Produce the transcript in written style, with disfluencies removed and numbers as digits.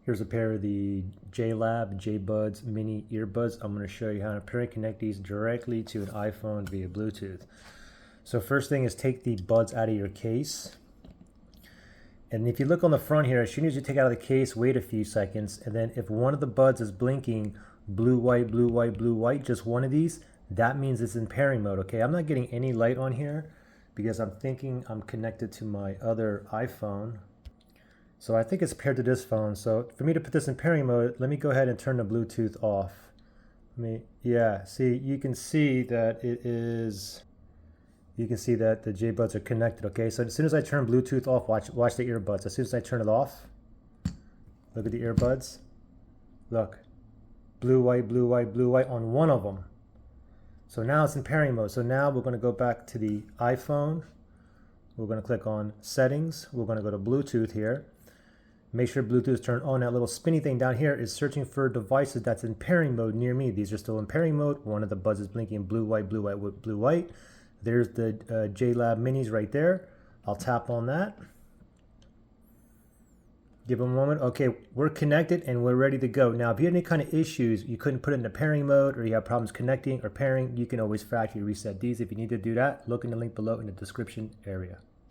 Here's a pair of the JLab JBuds mini earbuds. I'm going to show you how to pair and connect these directly to an iPhone via Bluetooth. So first thing is take the buds out of your case. And if you look on the front here, as soon as you take it out of the case, wait a few seconds. And then if one of the buds is blinking blue, white, blue, white, blue, white, just one of these, that means it's in pairing mode, okay? I'm not getting any light on here because I'm thinking I'm connected to my other iPhone. So I think it's paired to this phone. So for me to put this in pairing mode, let me go ahead and turn the Bluetooth off. Yeah, see, you can see that it is, you can see that the JBuds are connected, okay? So as soon as I turn Bluetooth off, watch the earbuds. As soon as I turn it off, look at the earbuds. Look, blue, white, blue, white, blue, white on one of them. So now it's in pairing mode. So now we're gonna go back to the iPhone. We're gonna click on settings. We're gonna go to Bluetooth here. Make sure Bluetooth is turned on. That little spinny thing down here is searching for devices that's in pairing mode near me. These are still in pairing mode. One of the buds is blinking blue, white, blue, white, blue, white. There's the JLab minis right there. I'll tap on that. Give them a moment. Okay, we're connected and we're ready to go. Now, if you had any kind of issues, you couldn't put it into pairing mode or you have problems connecting or pairing, you can always factory reset these. If you need to do that, look in the link below in the description area.